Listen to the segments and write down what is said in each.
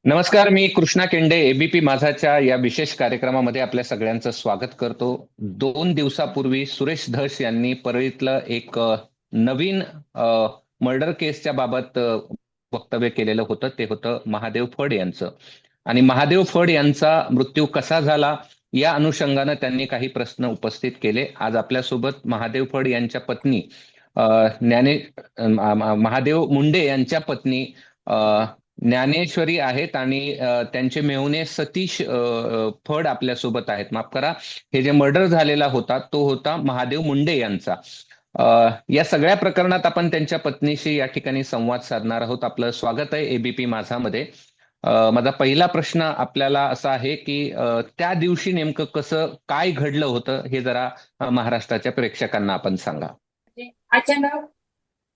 नमस्कार, मी कृष्णा केंडे एबीपी माझाच्या या विशेष कार्यक्रमामध्ये आपल्या सगळ्यांचं स्वागत करतो. 2 दिवसापूर्वी सुरेश धस यांनी परळीतलं एक नवीन मर्डर केसच्या बाबत वक्तव्य केलेलं होतं. ते होतं महादेव फड यांचं. आणि महादेव फड यांचा मृत्यू कसा झाला या अनुषंगानं त्यांनी काही प्रश्न उपस्थित केले. आज आपल्यासोबत महादेव फड यांच्या पत्नी अ, ज्ञाने महादेव मुंडे यांच्या पत्नी ज्ञानेश्वरी आहेत आणि त्यांचे मेहुणे सतीश फड आपल्यासोबत आहेत. माफ करा, हे जे मर्डर झालेला होता तो होता महादेव मुंडे यांचा. अ, या सगळ्या प्रकरणात आपण त्यांच्या पत्नीशी या ठिकाणी संवाद साधणार आहोत. आपलं स्वागत आहे एबीपी माझामध्ये. माझा पहिला प्रश्न आपल्याला असा आहे की त्या दिवशी नेमकं कसं काय घडलं होतं हे जरा महाराष्ट्राच्या प्रेक्षकांना आपण सांगा. म्हणजे अचानक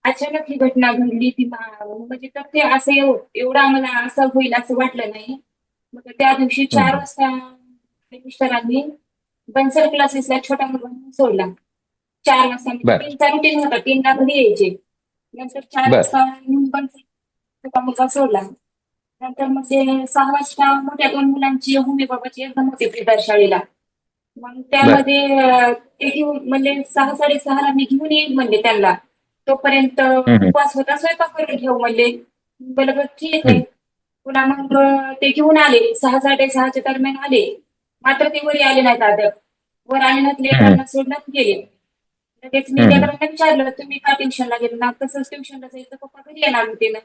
अचानक ही घटना घडली ती म्हणजे तर ते असं एवढं आम्हाला असं होईल असं वाटलं नाही. मग त्या दिवशी चार हम्म. वाजता मिस्टरांनी बन्सर क्लासेसला छोटा मुलगा म्हणून सोडला. 4 वाजता म्हणजे बर. तीनचा रुटीन होता, 3ला घरी यायचे. नंतर चार बर. वाजता बन्सर छोटा मुलगा सोडला. नंतर मग ते 6 वाजता मोठ्या 2 मुलांची होमी बाबाची एक्झाम होती प्रिपेअर शाळेला. मग बर. त्यामध्ये ते घेऊन म्हणले 6 साडेसहाला मी घेऊन येईल म्हणले त्यांना. तोपर्यंत हम्म. उपवास होता, स्वयंपाक करून ठेव म्हणले. बरोबर, ठीक आहे. हम्म. पुन्हा मग ते घेऊन आले, 6 साडेसहाच्या दरम्यान आले. मात्र ते वरी आले नाहीत अद्याप. वर आले नाहीत, हम्म. लेकरांना सोडण्यात गेले. लगेच मी हम्म. लेकरांना विचारलं, तुम्ही का ट्युशनला गेले ना? तसंच ट्युशनला जायचं, पप्पा घरी येणार होते ना.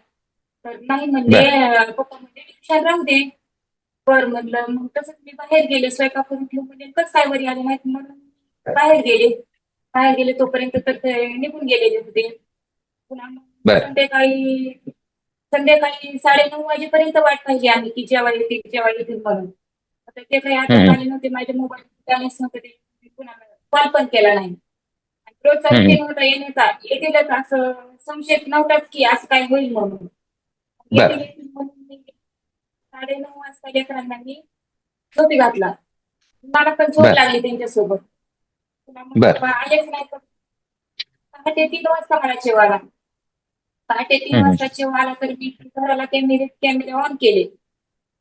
तर नाही म्हणले, बर. पप्पा म्हणले ट्युशन राहू दे. बरं म्हणलं, मग तसंच मी बाहेर गेले, स्वयंपाक करून ठेव म्हणजे कसं काय वरी आले नाहीत म्हणून बाहेर गेले. बाहेर गेले तोपर्यंत तर ते निघून गेलेले होते. पुन्हा मग बर. संध्याकाळी संध्याकाळी 9:30 वाजेपर्यंत वाट पाहिली आम्ही की जेव्हा येतील म्हणून. आता ते काही अद्याप हम्म. आले नव्हते. माझ्या मोबाईल बॅलन्स नव्हतं, ते मी पुन्हा कॉल पण केला नाही. आणि रोजचा हम्म. रुटीन होता येण्याचा, येतीलच असं संशय नव्हताच की असं काय होईल म्हणून. येतील बर. येतील म्हणून मी 9:30 वाजता लेकरांना मी झोपी घातला. मला पण झोप बर. लागली त्यांच्यासोबत. पुन्हा मग बर. आलेच नाही तर पहाटे 3 वाजता मला जेव्हा आला. पहाटे तीन हम्म. वाजता जेव्हा आला तर मी घराला कॅमेरे कॅमेरे ऑन केले.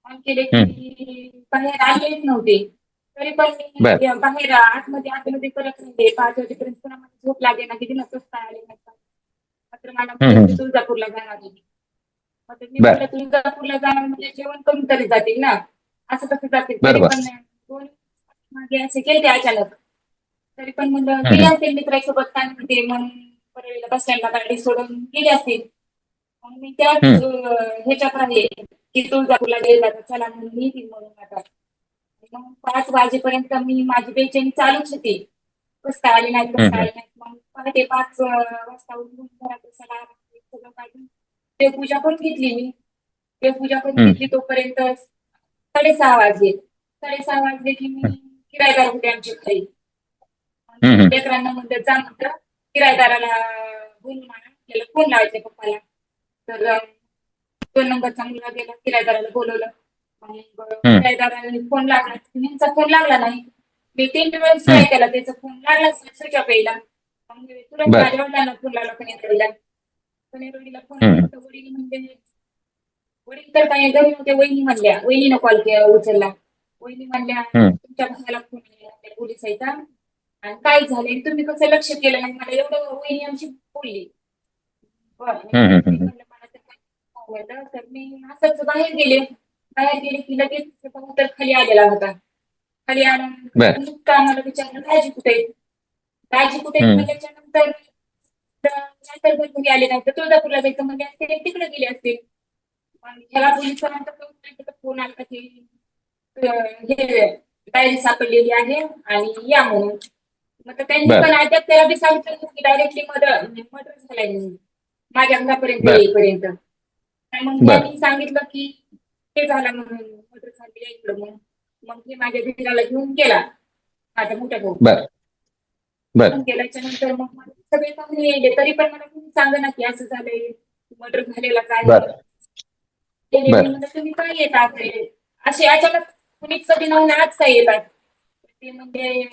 ऑन केले हम्म. की बाहेर आलेच नव्हते. तरी पण बर. मी बाहेर आतमध्ये करत राहिले. 5 वाजेपर्यंत पुन्हा मला झोप लागेना की दिवस कसं काय आले नाही का? मात्र मला म्हटलं मी हम्म. तुळजापूरला जाणार आहे. मग मी बर. म्हटलं तुळजापूरला जाणार म्हणजे जेवण करून तरी जातील ना. असं कसं जातील? तरी बरोबर. पण दोन मागे असे केले अचानक. तरी पण म्हणलं गेले हम्म. असतील मित्रासोबत काय म्हणते म्हणून परळीला बस स्टँडला गाडी सोडून गेले असतील. मग मी त्याच हम्म. ह्याच्यात राहिले की तुळजापूरला गेला तर चला म्हणून येतील म्हणून आता. मग 5 वाजेपर्यंत मी माझी बेचैनी चालूच होती. कसं काय आले नाहीत, कसं काय हम्म. आले नाहीत. मग पहाटे 5 वाजता उठून घरातलं सगळं सगळं काढून देवपूजा करून घेतली मी. देवपूजा करून हम्म. घेतली तोपर्यंत 6:30 वाजले. 6:30 वाजले की मी किरायदार होते आमच्या घरी. हम्म. लेकरांना म्हणलं जा म्हटलं किरायदाराला बोलून आणा, त्याला फोन लावायचा पप्पाला. तर 2 नंबरचा मुलगा गेला, किरायदाराला बोलवलं. मग हम्म. किरायदाराने फोन लागला, त्यांचा फोन लागला नाही. मी 3 वेळेस ट्राय हम्म. केला, त्याचा फोन लागलाच नाही, स्विच ऑफ यायला. मग मी तुरंत बर. माझ्या वडिलांना फोन लावला कनेरवडीला. कनेरवडीला फोन हम्म. लावला तर वडील म्हणजे वडील तर काही घरी नव्हते. वहिनीनं कॉल केला, उचलला. वहिनी म्हणल्या हम्म. तुमच्या भावाला फोन केला पोलीस यायचा आणि काय झालंय तुम्ही कसं लक्ष केलं नाही, मला एवढं वहिनी आमची बोलली. बरं हम्म. मी हम्म. म्हणलं मला तर काही आवडलं तर मी असंच बाहेर गेले. बाहेर गेले की लगेच कबूतर खाली आलेला होता. खाली बर. आल्यानंतर नुकतं आम्हाला विचारलं दाजी कुठे आहेत? दाजी कुठे आहेत हम्म. म्हणल्याच्या नंतर नंतर घरी आले नाही तर तुळजापूरला जायचं म्हणजे असते तिकडे गेले असते. पण ह्याला पोलिसांचा फोन आला की हे डायरी सापडलेली आहे आणि या म्हणून. मग तर त्यांनी बर. पण अद्याप त्याला बी सांगितलं नव्हतं की डायरेक्टली मर्डर झालाय म्हणून माझ्या घरापर्यंत बर. येईपर्यंत. आणि मग बर. यांनी सांगितलं की ते झालं म्हणून मर्डर झाली या इकडं म्हणून. मग हे माझ्या घराला घेऊन गेला माझा मोठा भाऊ. बर. घेऊन बर. गेल्याच्या नंतर मग मला सगळे पाहुणे यायले तरी पण मला कोणी सांगेना की असं झालंय, मर्डर झालेलाच आहे. बर. ते मी बर. म्हणलं तुम्ही काय येतात असे अचानक कुणीच कधी नव्हतं आज काय येतात. ते म्हणजे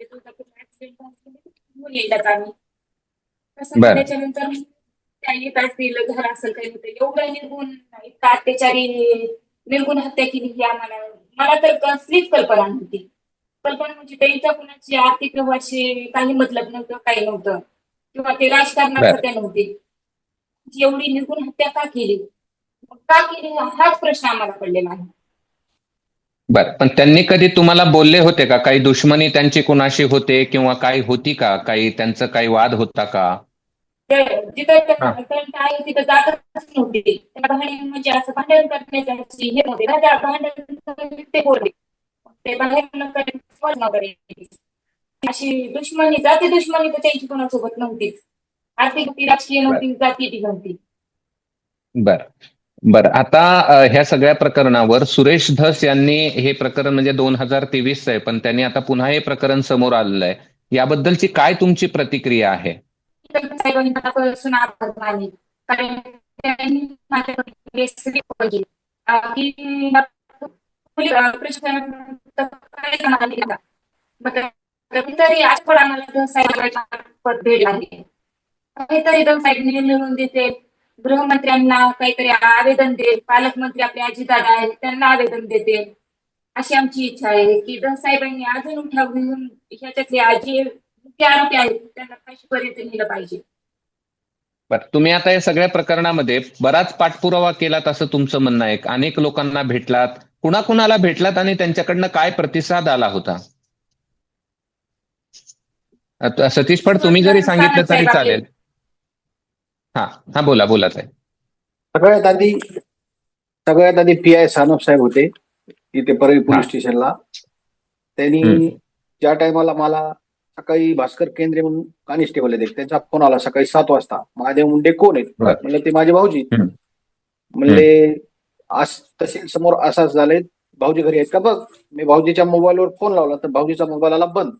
तुळजापूरला ऍक्सिडेंट घेऊन येतात आम्ही. तसं बर. म्हणल्याच्या नंतर त्या येत असतील घर असेल काही होतं एवढं निघून इतका अत्याचारी निर्गुण हत्या केली ही मला तर कसलीच कल्पना नव्हती. कल्पना म्हणजे त्यांच्या कुणाची आर्थिक व्यवहारशी काही मतलब नव्हतं, काही नव्हतं किंवा ते राजकारणात बर सध्या नव्हते. एवढी निर्गुण हत्या का केली? का केली हाच प्रश्न आम्हाला पडलेला आहे. बर, पण त्यांनी कधी तुम्हाला बोलले होते का? काही दुश्मनी त्यांची कुणाशी होते किंवा काही होती का? काही त्यांचं काही वाद होता का? जिथं हा. करंट आहे तिथं जातच नव्हते. त्या भांडण म्हणजे असं भांडण करण्याची हे नव्हते ना, त्या भांडण ते बोलले. ते बाहेर न करे अशी दुश्मनी, जाती दुश्मनी तर त्यांची कोणासोबत नव्हतीच. आर्थिक ती राजकीय बर नव्हती, जाती ती नव्हती. बर बर आता ह्या सगळ्या प्रकरणावर सुरेश धस यांनी हे प्रकरण म्हणजे 2023 आहे, पण त्यांनी आता पुन्हा हे प्रकरण समोर आलेलं आहे. याबद्दलची काय तुमची प्रतिक्रिया आहे? साहेबांनी मनापासून आभार मानले. कारण त्यांनी माझ्याकडे रिपोर्ट केली की प्रश्न काय करणार नाही का? मग कधीतरी आठवड आम्हाला साहेबांच्या पद भेट लागली. काहीतरी दोन साहेबांनी निवडून देते. गृहमंत्र्यांना काहीतरी आवेदन दे, पालकमंत्री आपले अजितदादा आहेत त्यांना आवेदन देते. अशी आमची इच्छा आहे की साहेबांनी अजून उठाव घेऊन ह्याच्यातले जे मुख्य आरोपी आहेत त्यांना फाशीपर्यंत नेलं पाहिजे. बरं, तुम्ही आता या सगळ्या प्रकरणामध्ये बराच पाठपुरावा केलात असं तुमचं म्हणणं आहे. अनेक लोकांना भेटलात, कुणाकुणाला भेटलात आणि त्यांच्याकडनं काय प्रतिसाद आला होता? सतीश फड, तुम्ही जरी सांगितलं सानप तरी साहेब आपले चालेल. हा. हा, बोला बोला साहेब. सगळ्यात आधी सगळ्यात आधी PI सानप साहेब होते इथे परळी हा. पोलीस स्टेशनला. हम्म. त्यांनी ज्या टायमाला मला सकाळी भास्कर केंद्रे म्हणून कॉन्स्टेबल आहेत त्यांचा फोन आला सकाळी 7 वाजता. महादेव मुंडे कोण आहेत? बर. म्हणलं ते माझे भाऊजी. हम्म. म्हणले आज तहसील समोर असाच झाले, भाऊजी घरी आहेत का बघ. मी भाऊजीच्या मोबाईलवर फोन लावला तर भाऊजीचा मोबाईल आला बंद.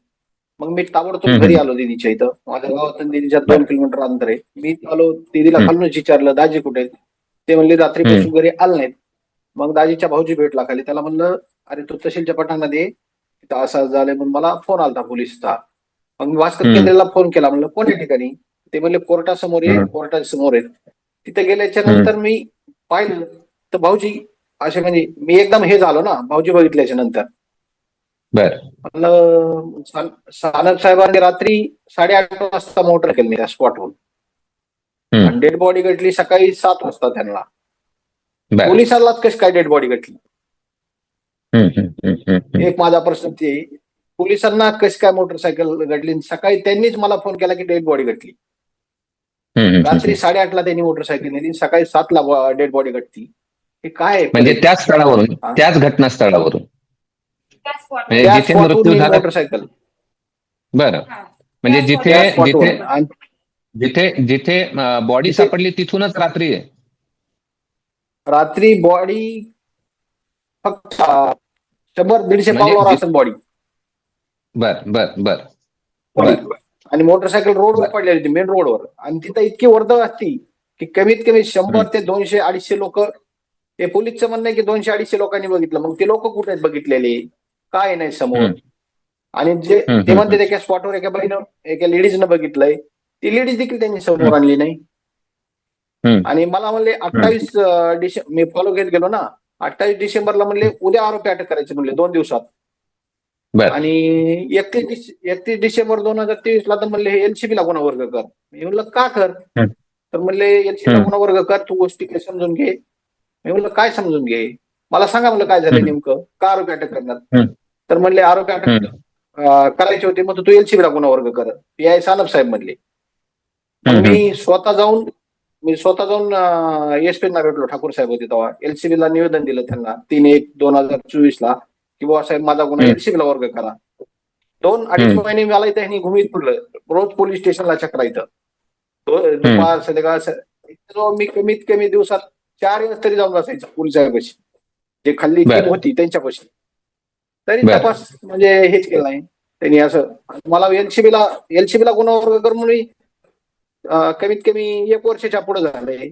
मग मी ताबडतोब हम्म. घरी आलो दीदीच्या इथं. माझ्या गावातून दीदीच्या बर. 2 किलोमीटर अंतर आहे. मी आलो, दीदीला हम्म. खालूनच विचारलं दाजी कुठे आहेत? ते म्हणले रात्रीपासून घरी आले नाहीत. मग दाजीच्या भाऊजी भेटला खाली. त्याला म्हणलं अरे तू तहसीलच्या पटांगणात तिथं असं झालंय म्हणून मला फोन आलता पोलिसचा. मग मी भास्कर हम्म. केंद्रेला फोन केला, म्हणलं कोण या ठिकाणी? ते म्हणले कोर्टासमोर हम्म. कोर्टाच्या समोर आहेत. तिथे गेल्याच्या हम्म. नंतर मी पाहिलं तर भाऊजी असे म्हणजे मी एकदम हे झालो ना भाऊजी बघितल्याच्या नंतर. बर. म्हणलं सानप साहेबांनी रात्री 8:30 वाजता मोटर केली त्या स्पॉटहून हम्म. आणि डेड बॉडी भेटली सकाळी 7 वाजता त्यांना. बर. पोलिसांनाच कशी काय डेड बॉडी भेटली? हम्म. हम्म. हम्म. हम्म. एक माझा प्रश्न ते पोलिसांना कशी काय मोटरसायकल घडली? सकाळी त्यांनीच मला फोन केला की डेड बॉडी घडली. हम्म. रात्री 8:30ला त्यांनी मोटरसायकल नेली, सकाळी 7ला डेड बॉडी घडती. हे काय आहे? म्हणजे त्याच स्थळावरून, हा? त्याच घटनास्थळावरून, त्या स्पॉटवर म्हणजे त्या जिथे स्पॉटहून मृत्यू नेली झाला. मोटरसायकल. बरं, हा, म्हणजे त्या जिथे त्या स्पॉटवर जिथे स्पॉटहून आणि जिथे जिथे बॉडी तिथे सापडली तिथूनच रात्री आहे. रात्री बॉडी फक्त 100-150 म्हणजे पावलावर असेल बॉडी. बर बर बर बर आणि मोटरसायकल रोडवर बर. पडलेली होती, मेन रोडवर. आणि तिथं इतकी वर्दळ असती की कमीत कमी 100 ते 200-250 लोक. ते पोलीसचं म्हणणं आहे की 200-250 लोकांनी बघितलं. मग ते लोक कुठे आहेत बघितलेले? काय नाही समोर. हम्म. आणि जे हम्म. ते हम्म. म्हणते एका स्पॉटवर एका बाईनं एका लेडीजनं बघितलंय. ती लेडीज देखील त्यांनी समोर हम्म. आणली नाही. हम्म. आणि मला म्हणले हम्म. 28 डिसेंबर मी फॉलो घेत गेलो ना. 28 डिसेंबरला म्हणले उद्या आरोपी अटक करायचे म्हणले 2 दिवसात. बर. आणि 31 डिसेंबर 2023ला तर म्हणले हे LCB ला गुन्हा वर्ग कर. मी म्हणलं का कर? हम्म. तर म्हणले LCB ला हम्म. गुन्हा वर्ग कर, तू गोष्टी काय समजून घे. मी म्हणलं काय समजून घे? मला सांगा म्हणलं काय झालंय हम्म. नेमकं, का आरोपी अटक करणार? हम्म. तर म्हणले आरोपी अटक हम्म. करायचे होते, मग तू LCB ला गुन्हा वर्ग कर. PI सानप साहेब म्हणले. मग हम्म. मी स्वतः जाऊन SP-ना भेटलो. ठाकूर साहेब होते तेव्हा. LCB ला निवेदन दिलं त्यांना 3/1/2024ला की बुवा साहेब माझा गुन्हा हम्म. LCB ला वर्ग करा. 2-2.5 हम्म. महिने मला इथे ह्यांनी घुमीत पडलं. रोज पोलीस स्टेशनला चक्रा इथं. हम्म. दुपार संध्याकाळ मी कमीत कमी दिवसात 4 वेळेस तरी जाऊन बसायचं पोलिसांपाशी. जे खाल्ली टीम बर होती त्यांच्यापाशी. तरी बर तपास म्हणजे हेच केलं नाही त्यांनी. असं मला LCB ला गुन्हा वर्ग कर म्हणून कमीत कमी 1 वर्षाच्या पुढे झालंय.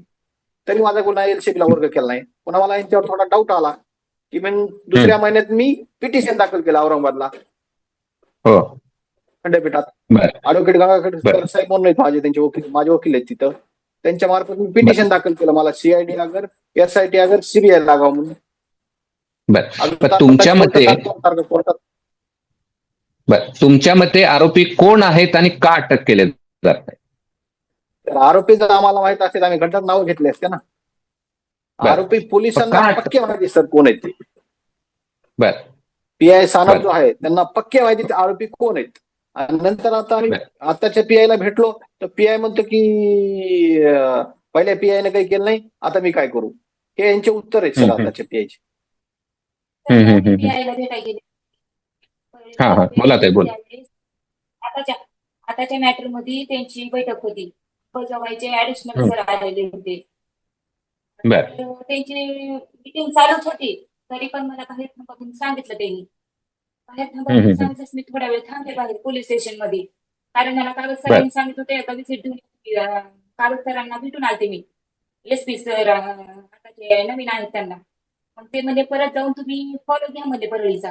तरी माझा गुन्हा LCB ला वर्ग केला नाही. पुन्हा मला यांच्यावर थोडा डाऊट आला की मग दुसऱ्या महिन्यात मी पिटिशन दाखल केलं औरंगाबादला हो खंडपीठात. बर ऍडव्होकेट बर गंगाखेडकर साहेब म्हणून आहेत माझे, त्यांचे वकील, माझे वकील आहेत तिथं. त्यांच्या मार्फत मी बर पिटिशन दाखल केलं. मला CID अगर SIT अगर CBI लागावं म्हणून. बर अजून पण तात्काळ तुमच्या मते कोर्टात तुमच्या मते आरोपी कोण आहेत आणि का अटक केले जात आहे? आरोपी जर आम्हाला माहित असेल आम्ही घटनात नाव घेतले असते ना. बर आरोपी पण पोलिसांना का पक्के माहिती सर कोण आहेत ते. बर पीआय सानप बर जो आहे त्यांना पक्के माहिती ते आरोपी कोण आहेत. आणि नंतर आता आम्ही बर आताच्या पीआयला भेटलो तर पीआय म्हणतो की पहिल्या पीआयने काही केलं नाही, आता मी काय करू. हे यांचे उत्तर आहेत सर हम्म, हम्म, आताच्या पीआयचे. पीआयला भेटायला गेले. हा हा बोला ताई बोला. त्यावेळेस आताच्या आताच्या मॅटर मध्ये त्यांची बैठक होती. बजावायचे ऍडिशनल हम्म, सर आलेले होते. बर तर त्यांची मीटिंग चालूच होती. तरी पण मला बाहेर थांबा म्हणून सांगितलं त्यांनी. बाहेर थांबा हम्म, म्हणून हम्म, सांगितलं मी थोडा वेळ थांबले बाहेर पोलीस स्टेशन मध्ये. कारण मला कागद बर सरांनी सांगितलं होते आता विजिट देऊन कागद सरांना भेटून आलते मी. एसपी सर आता जे नवीन आहेत त्यांना. मग ते म्हणजे परत जाऊन तुम्ही फॉलो घ्या म्हणजे परळीचा.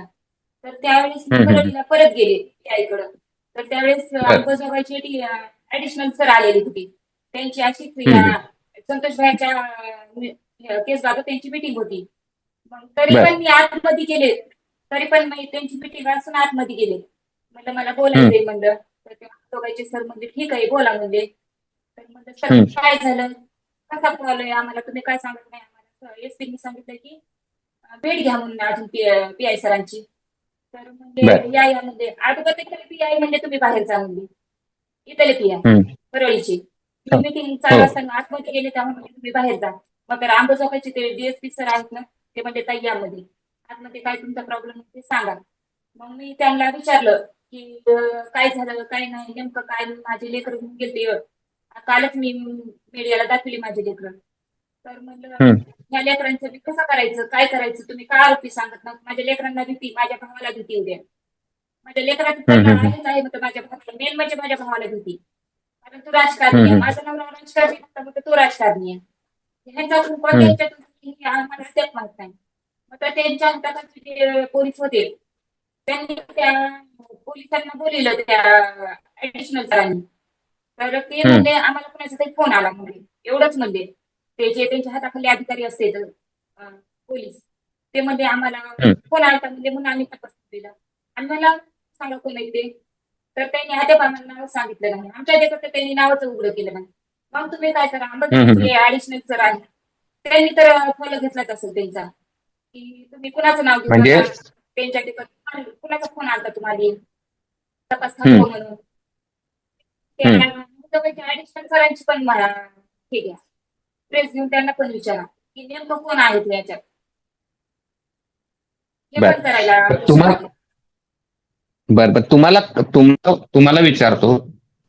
तर त्यावेळेस मी हम्म, हम्म, परळीला परत गेले पीआयकडं. तर त्यावेळेस बर अंबाजोगाईची ऍडिशनल सर आलेली होती. त्यांची अशी हम्म, क्रिया हम्म, संतोष भाईच्या केस बाबत त्यांची मिटिंग होती. मग तरी बर पण मी आतमध्ये गेले. तरी पण मी त्यांची मिटिंग असून आतमध्ये गेले. म्हणलं मला हम्म, बोलायचंय म्हणलं. तर ते अंबाजोगाईचे सर म्हणजे ठीक आहे बोला म्हणले. तर म्हणलं सर हम्म, काय झालं? कसा कॉल आहे आम्हाला तुम्ही काय सांगत नाही आम्हाला. एसपीनी सांगितलं की भेट घ्या म्हणून अजून पीआय सरांची. तर म्हणजे बर या म्हणजे अगोदर ते पीआय म्हणजे तुम्ही बाहेर जा म्हणले. इथले पीआय हम्म, परळीची. हो मी मीटिंग चालू हो असताना आतमध्ये गेले तेव्हा म्हणजे तुम्ही बाहेर जा. मग तर अंबाजोगाईचे ते डीएसपी सर आहेत ना ते म्हणजे ताई यामध्ये आतमध्ये काय तुमचा प्रॉब्लेम ते सांगा. मग मी त्यांना विचारलं की काय झालं काय नाही नेमकं काय माझे लेकर घेऊन गेलते. कालच मी मीडियाला दाखवली माझी लेकरं. तर म्हणलं हम्म, या लेकरांचं मी कसं करायचं काय करायचं तुम्ही का आरोपी सांगत ना माझ्या लेकरांना भीती माझ्या भावाला भीती उद्या. माझ्या लेकराचं तर हम्म, हम्म, आहेच आहे म्हणतं माझ्या भावाला मेन म्हणजे माझ्या भावाला भीती. कारण तो राजकारणी हम्म, आहे. हम्म, माझा नवरा राजकारणी नसता म्हणतं तो राजकारणी आहे. ह्यांचा कोणत्या हम्म, ह्याच्यातून आम्हाला स्टेप माहित नाही. मग तर त्यांच्या हाताखालचे जे पोलीस होते त्यांनी त्या पोलिसांना बोलवलं त्या ऍडिशनल सरांनी. तर ते हम्म, म्हणले आम्हाला कोणाचा तरी फोन आला म्हणले. एवढंच म्हणले. ते जे त्यांच्या हाताखाली अधिकारी असते पोलीस ते म्हणजे आम्हाला हम्म, फोन आलता म्हणजे म्हणून आम्ही तपास दिला. आणि मला सांगा कोण आहे ते. तर त्यांनी आम्हाला नाव सांगितलं नाही. आमच्या देशात तर त्यांनी नावच उघडं केलं नाही. मग तुम्ही काय करा हम्म, हम्म. अंबाजोगाईचे ऍडिशनल सर आहे. त्यांनी तर फॉलो घेतलाच असेल त्यांचा की तुम्ही कुणाचं नाव घेऊ म्हणजे नका. त्यांच्या तिथं कुणाचा फोन आलता तुम्हाला तपास हम्म, थांबव म्हणून. त्या हम्म, ऍडिशनल सरांची पण मला ठीक आहे. प्रेस घेऊन त्यांना पण विचारा की नेमकं कोण आहे ते याच्यात. हे बर पण करायला बर आवश्यक तुम्हाला आहे. बर बर तुम्हाला विचारतो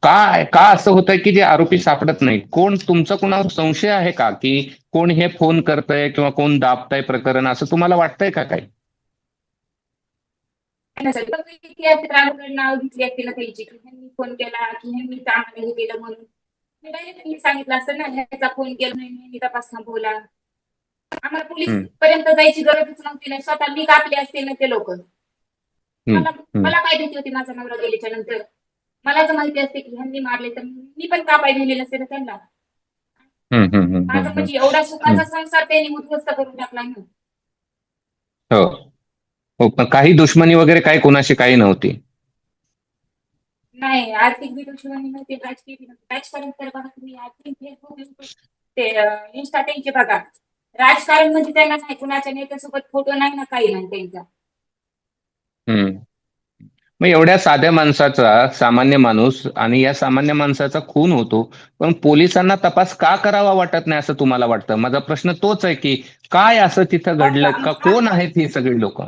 का असं होतंय की जे आरोपी सापडत नाही कोण तुमचा कुणावर संशय आहे का की कोण हे फोन करतंय किंवा कोण दाबतंय प्रकरण असं तुम्हाला वाटतंय का काही? नाव घेतली असते ना त्यांची की ह्यांनी फोन केला की ह्यांनी आम्हाला हे केलं म्हणून. मी डायरेक्ट सांगितलं असतं ना ह्याचा फोन केला नाही ह्यांनी तपास थांबवला. आम्हाला पोलीस हम्म, पर्यंत जायची गरजच नव्हती ना स्वतः मी कापले असते ना ते लोक. हम्म, मला हम्म, मला काय भीती होती माझा नवरा गेल्याच्या नंतर. मला तर माहिती असते की ह्यांनी मारले तर मी पण कापाय नेले नसते ना त्यांना. हम्म, हम्म, हम्म, माझा हम्म, म्हणजे एवढा हम्म. सुखाचा संसार त्यांनी उद्ध्वस्त करून टाकला ना. हो हो पण काही दुश्मनी वगैरे काही कोणाशी काही नव्हती. नाही आर्थिक बी दुश्मनी नव्हती राजकीय बी नव्हती. राजकारण तर बघा तुम्ही आर्थिक फेसबुक युट्यूब ते इंस्टा त्यांचे बघा. राजकारण म्हणजे त्यांना नाही कुणाच्या नेत्यासोबत फोटो नाही ना काही नाही त्यांचा. हम्म. मग एवढ्या साध्या माणसाचा सामान्य माणूस आणि या सामान्य माणसाचा खून होतो पण पोलिसांना तपास का करावा वाटत नाही असं तुम्हाला वाटतं? माझा प्रश्न तोच आहे की काय असं तिथं मग घडलं का कोण आहेत ही सगळी लोक?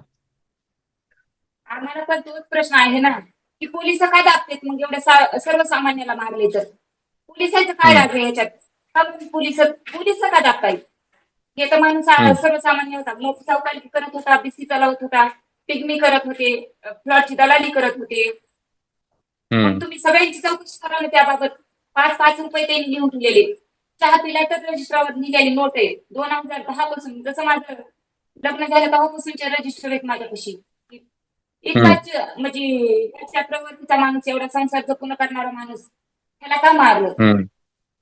आम्हाला पण तोच प्रश्न आहे ना की पोलिस काय दाबतात मग एवढ्या सर्वसामान्याला मारले तर. पोलिसांचं काय हम्म, राहतं ह्याच्यात? का पोलिस का दाबतायत? हे तर माणूस हम्म, सर्वसामान्य होता. मोठी चौकशी करत होता, बिस्सी चालवत होता, पिगमी करत होते, प्लॉटची दलाली करत होते. मग हम्म, तुम्ही सगळ्यांची चौकशी करा ना त्याबाबत. 5-5 रुपये त्यांनी लिहून ठेवलेले. चहा पिला तर रजिस्टरावर लिहिलेली नोट आहे. 2010 पासून जसं माझं लग्न झालं तेव्हापासूनचे रजिस्टर आहेत माझ्यापाशी. हम्म, इतकाच म्हणजे इतक्या प्रवृत्तीचा माणूस एवढा संसार जपून करणारा माणूस त्याला का मारलं? हम्म,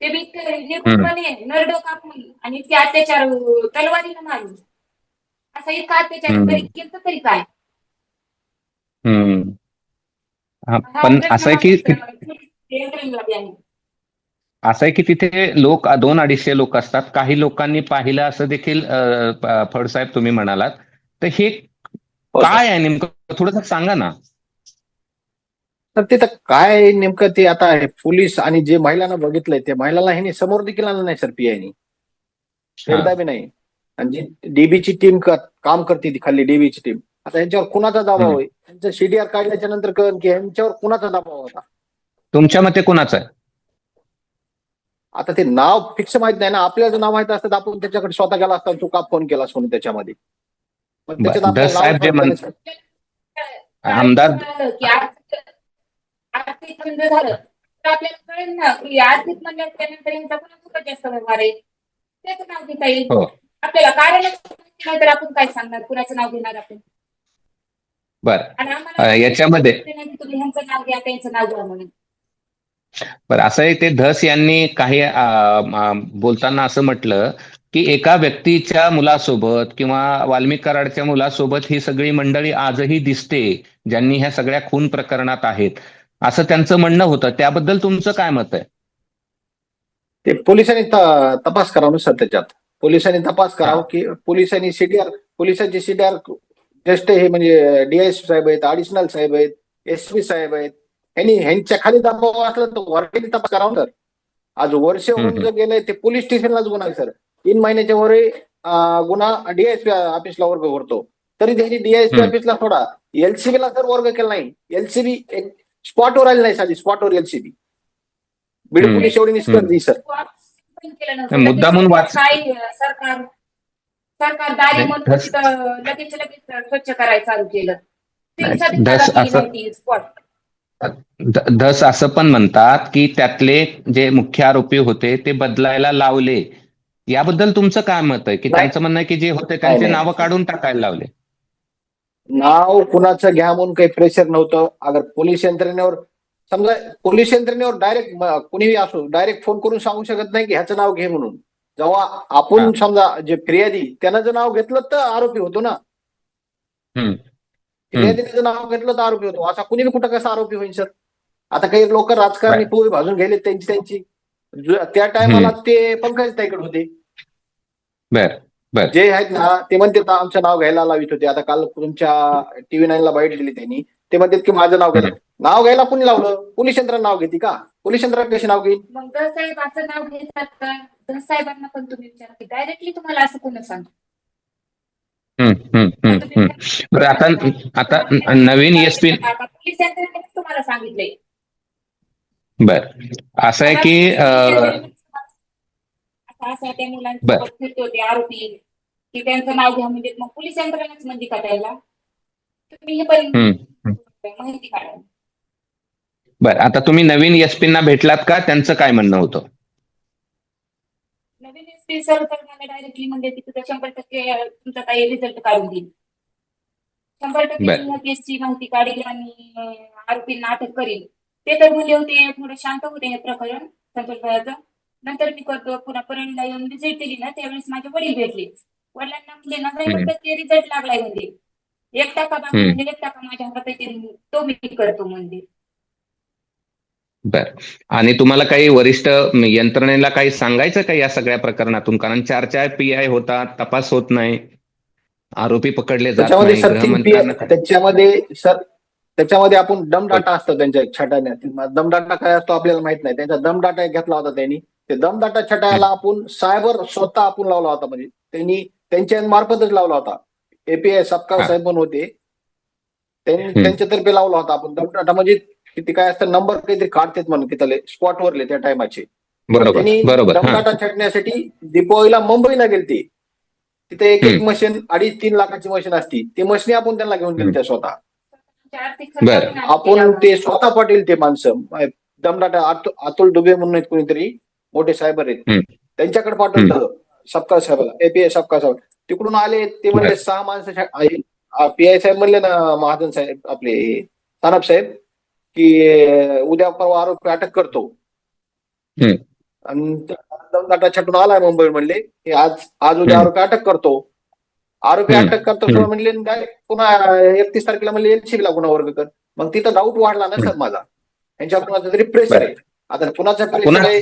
ते बी हम्म, निर्भयपणे नरडो कापून आणि इतके अत्याचार तलवारीनं मारले. असं इतका अत्याचार हम्म. तरी केलं तरी काय? हम्म. हा, हा पण प्रश्न असं आहे की माझ्या यंत्रणेला बी आहे. असं आहे की तिथे लोक 200-250 लोक असतात. काही लोकांनी पाहिलं असं देखील फडसाहेब तुम्ही म्हणालात. तर हे हो सर. काय आहे नेमकं थोडंसं सांगा ना. तर तिथं काय नेमकं ते आता आहे पोलीस आणि जे महिलांना बघितलंय त्या महिलांना ह्यानी समोर देखील आणलं नाही सर, पीआयनी हा. एकदा बी नाही. आणि जी डीबीची टीम काम करते ती खाली डीबीची टीम, आता यांच्यावर कुणाचा दबाव हम्म. आहे? यांचं सीडीआर काढल्याच्या नंतर कळलं की यांच्यावर कुणाचा दबाव होता. तुमच्या मते कोणाचं आहे? आता ते नाव फिक्स माहित नाही ना. आपल्याला जर नाव माहित असतं तर आपण त्याच्याकडे स्वतः गेला असता, तू का फोन केलास म्हणून त्याच्यामध्ये. पण त्याच्यात धस आपल्याला साहेब नावच जे माहित नाही सर. आमदार कळलं की आर्थिक बंद झालं तर आपल्याला कळेल ना की आर्थिक बंद त्यानंतर यांचा कोणासोबत जास्त व्यवहार आहे, त्याचं नाव घेता येईल. हो. आपल्याला कारणच माहिती नाही तर आपण काय सांगणार, कुणाचं नाव घेणार आपण? बर. आणि आम्हाला याच्यामध्ये नाही की तुम्ही ह्यांचं नाव घ्या त्यांचं नाव घ्या म्हणून. बरं असं आहे ते धस यांनी काही बोलताना असं म्हटलं की एका व्यक्तीच्या मुलासोबत किंवा वाल्मिक कराडच्या मुलासोबत ही सगळी मंडळी आजही दिसते, ज्यांनी ह्या सगळ्या खून प्रकरणात आहेत, असं त्यांचं म्हणणं होतं. त्याबद्दल तुमचं काय मत आहे? ते पोलिसांनी तपास करावा ना सर. त्याच्यात पोलिसांनी तपास हा. करावा की पोलिसांनी सीडीआर, पोलिसांचे सीडीआर जस्ट हे म्हणजे डीएस साहेब आहेत, ऍडिशनल साहेब आहेत, एसपी साहेब आहेत, ह्यांच्या खाली दबाव असला तर वरती तपास करावा सर. आज वर्ष हम्म. होऊन जर गेले ते पोलीस स्टेशनलाच गुन्हा आहे सर. 3 महिन्याच्या वर गुन्हा डीएसपी ऑफिसला वर्ग करतो, तरी त्यांनी डीएसपी हम्म. ऑफिसला सोडा, एलसीबीला सर वर्ग केला नाही. एलसीबी स्पॉटवर आली नाही, साधी स्पॉटवर एलसीबी. बीड हम्म. पोलीस एवढी निष्कर्ती सर. पण केलं नव्हतं. मुद्दामून लगेच काय सरकार सरकार दारी नाही, म्हणून तिथं लगेच स्वच्छ करायला चालू केलं. ते नाही, दिवसात झाला की नव्हती स्पॉट. धस असं पण म्हणतात की त्यातले जे मुख्य आरोपी होते ते बदलायला लावले. याबद्दल तुमचं काय मत आहे? की नाही त्यांचं म्हणणं आहे की जे होते नाही त्यांचे नाही नावं नाही. काढून टाकायला लावले. नाव कुणाचं घ्या म्हणून काही प्रेशर नव्हतं. अगर पोलीस यंत्रणेवर समजा, पोलीस यंत्रणेवर डायरेक्ट कुणीही असो डायरेक्ट फोन करून सांगू शकत नाही की ह्याचं नाव घे म्हणून. जेव्हा हा. आपण समजा जे फिर्यादी त्यानं जर नाव घेतलं तर आरोपी होतो ना. हम्म. हम्म. फिर्यादीने जर नाव घेतलं तर आरोपी होतो. असा कुणी कुठं कसा आरोपी होईल सर? आता काही लोक राजकारणी बर. पोरी भाजून गेले त्यांची त्यांची. त्या हम्म. टायमाला ते पंकज ताईकडे होते. बर. बर. जे आहेत ना ते म्हणते आमचं नाव घ्यायला लावित होते. आता काल तुमच्या TV9 ला बाईट दिली त्यांनी. ते म्हणतात की माझं नाव घ्या. हम्म. नाव घ्यायला कुणी लावलं? पोलीस यंत्रणा नाव घेते का? पोलीस यंत्रणा कशी नाव घेईल? मग दस साहेब असं नाव घेतात का? दस साहेबांना पण तुम्ही विचारा की डायरेक्टली तुम्हाला असं कोण सांग. हम्म. हम्म. हम्म. हम्म. बरं आता आता नवीन एसपी. पोलीस यंत्रणेने तुम्हाला सांगितलंय. बर असं आहे की असं त्या बर. मुलांसोबत फिरतो ते आरोपी की त्यांचं नाव घ्या म्हणजे मग पोलीस यंत्रणेच म्हणजे काढायला तुम्ही हे पण हम्म. माहिती काढा. बर आता तुम्ही नवीन एसपींना भेटलात का? त्यांचं काय म्हणणं होतं? नवीन एसपी सर तर मला डायरेक्टली म्हणजे तिथं 100% तुमचा काही रिझल्ट काढून देईल. 100% बर. मी ह्या केसची माहिती काढेल आणि आरोपींना अटक करेल. ते तर मुले होते थोडे शांत होते हे प्रकरण संतोषभराचं. नंतर मी करतो पुन्हा परळीला येऊन व्हिजिट दिली ना त्यावेळेस माझे वडील भेटले. वडिलांना म्हणजे ना हम्म. 100% रिझल्ट लागलाय म्हणजे 1% बाकी हम्म. म्हणजे 1% माझ्या हातात आहे तो मी करतो म्हणजे. बर आणि तुम्हाला काही वरिष्ठ यंत्रणेला काही सांगायचं का या सगळ्या प्रकरणातून? कारण 4 PI होतात, तपास होत नाही, आरोपी पकडले जात त्याच्यामध्ये नाही, सर 3 PI गृहमंत्र्यांना काय? त्याच्यामध्ये आपण दम बोल. डाटा असतो त्यांच्या छटाने. दम डाटा काय असतो आपल्याला माहित नाही. त्यांचा दम डाटा घेतला होता त्यांनी. ते दम डाटा छटायला आपण सायबर स्वतः आपण लावला होता. म्हणजे त्यांनी त्यांच्या मार्फतच लावला होता. API सपकाळ हा. साहेब पण होते. त्यांनी हम्म. त्यांच्यातर्फे लावला होता आपण दम डाटा. म्हणजे ते काय असतं नंबर काहीतरी काढतात म्हणून तिथले स्पॉटवरले त्या टायमाचे. बरोबर त्यांनी बरोबर. दम हा. डाटा छाटण्यासाठी दीपावलीला मुंबईला गेलते. तिथे एक हम्म. मशीन 2.5-3 लाखाची मशीन असती. ती मशीन आपण त्यांना घेऊन हम्म. दिली स्वतः. आर्थिक बर. आपण ते स्वतः पाटील ते माणसं दमडाटा अतुल डुबे म्हणून आहेत कोणीतरी मोठे साहेबर आहेत. हम्म. त्यांच्याकडे हम्म. पाठवलं सपकाळ साहेबाला. API सपकाळ साहेब तिकडून आले. ते बर. म्हणले 6 माणसं PI साहेब म्हणले ना महाजन साहेब आपले सानप साहेब की उद्या परवा आरोपी अटक करतो. हम्म. आणि दमदाटा छाटून आलाय मुंबई म्हणले की आज उद्या हम्म. आरोपी अटक करतो. आरोपी अटक करतो हम्म. म्हणले काय पुन्हा 31 तारखेला म्हणले LCB ला गुन्हा वर्ग कर. मग तिथं डाऊट वाढला ना सर माझा. यांच्या कुणाचं तरी प्रेशर आहे. आता कुणाचं प्रेशर पुन्हा आहे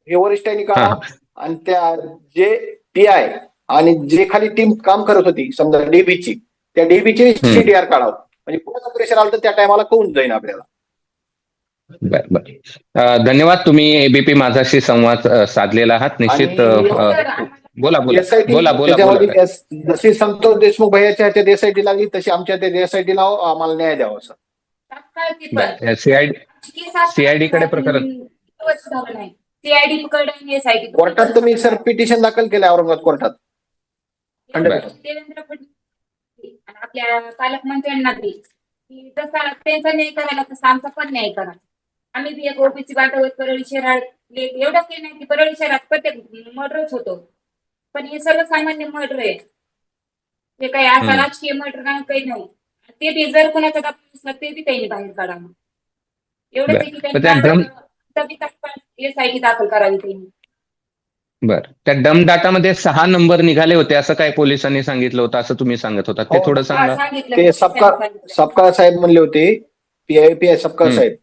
हे वरिष्ठांनी हा काढा. आणि त्या जे PI आणि जे खाली टीम काम करत होती समजा डीबीची, त्या डीबीची CDR काढावं. म्हणजे कुणाचं प्रेशर आलं तर त्या टायमाला कळून जाईल आपल्याला. बर बर. धन्यवाद. तुम्ही एबीपी माझाशी संवाद साधलेला आहात. निश्चित बोला बोला SIT बोला बोला त्याच्यामध्ये बोला. जशी संतोष देशमुख भैयाच्या ह्याच्यात SIT लागली तशी आमच्या त्या SIT ला आम्हाला न्याय द्यावा सर. CID कडे प्रकरण CID कडे SIT कोर्टात तुम्ही सर पिटिशन दाखल केलं औरंगाबाद कोर्टात. देवेंद्र फडणवीस आणि आपल्या पालकमंत्र्यांना बी की जसा त्यांचा न्याय करायला तसा आमचा पण न्याय करा. आम्ही बी एक ओबीसी वाटवत परळी शहरात एवढं काही नाही की परळी शहरात प्रत्येक मर्डरच होतो, पण हे सर्वसामान्य मर्डर आहे. ते काही असा राजकीय मर्डर नाही, काही नाही. ते बी जर कोणाचा दाखल असला ते बी काही बाहेर काढा. एवढंच आहे की त्यांनी SIT दाखल करावी त्यांनी. बर. त्या डम डाटामध्ये 6 नंबर निघाले होते असं काय पोलिसांनी सांगितलं होतं असं तुम्ही सांगत होता, ते थोडं सांगा. ते सपकाळ साहेब म्हणले होते, PI सपकाळ साहेब.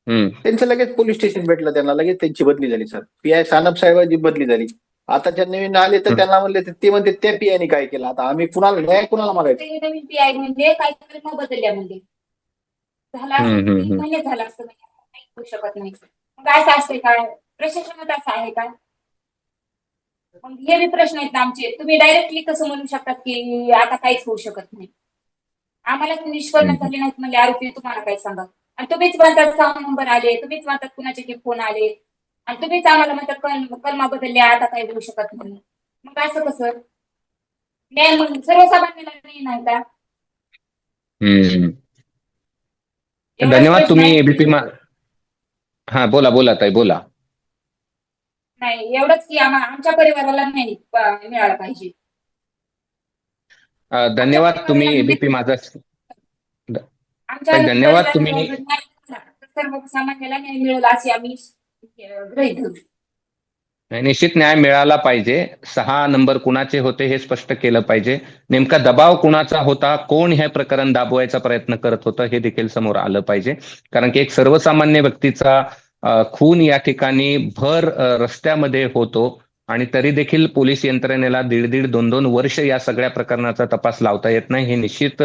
त्यांचं लगेच पोलीस स्टेशन भेटलं, त्यांना लगेच त्यांची बदली झाली सर. PI सानप साहेबांची बदली झाली. आता ज्या नवीन आले तर त्यांना म्हणले ते म्हणते त्या PI ने काय केलं. आता आम्ही कुणाला न्याय कुणाला मागायचं. नवीन PI म्हणजे काहीतरी न बदलल्या म्हणजे झाला 3 महिने झाला असतं काही होऊ शकत नाही. मग असं असते काय प्रशासनात असं आहे काय. मग हे बी प्रश्न आहेत आमचे. तुम्ही डायरेक्टली कसं म्हणू शकतात की आता काहीच होऊ शकत नाही. आम्हाला निष्पन्न झाले नाहीत म्हणजे आरोपी तुम्हाला काय सांगा. आणि तुम्हीच म्हणतात 6 नंबर आले, तुम्हीच म्हणतात कुणाचे की फोन आले आणि तुम्हीच आम्हाला म्हणतात कलमा बदलल्या आता काही होऊ शकत नाही. मग असं कसं न्याय म्हणून सर्वसामान्याला न्याय नाही का. धन्यवाद. तुम्ही एबीपी हा बोला बोला ताई बोला. नाही एवढंच की आमच्या परिवाराला न्याय मिळाला पाहिजे. धन्यवाद. तुम्ही एबीपी माझा आमच्या धन्यवाद. तुम्ही सर्वसामान्याला न्याय मिळेल अशी आम्ही गृहीत धरू. निश्चित न्याय मिळाला पाहिजे. 6 नंबर कुणाचे होते हे स्पष्ट केलं पाहिजे. नेमका दबाव कुणाचा होता, कोण हे प्रकरण दाबवायचा प्रयत्न करत होतं हे देखील समोर आलं पाहिजे. कारण की एक सर्वसामान्य व्यक्तीचा खून या ठिकाणी भर रस्त्यामध्ये होतो आणि तरी देखील पोलीस यंत्रणेला 1.5-2 वर्ष या सगळ्या प्रकरणाचा तपास लावता येत नाही. हे निश्चित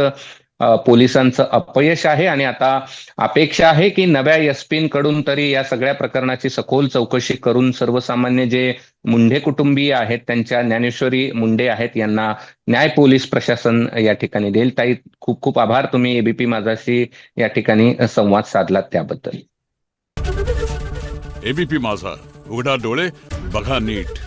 पोलिसांचं अपयश आहे आणि आता अपेक्षा आहे की नव्या SP-कडून तरी या सगळ्या प्रकरणाची सखोल चौकशी करून सर्वसामान्य जे मुंढे कुटुंबीय आहेत, त्यांच्या ज्ञानेश्वरी मुंडे आहेत, यांना न्याय पोलीस प्रशासन या ठिकाणी देईल. ताई खूप खूप आभार. तुम्ही एबीपी माझाशी या ठिकाणी संवाद साधलात त्याबद्दल. एबीपी माझा, उघडा डोळे बघा नीट.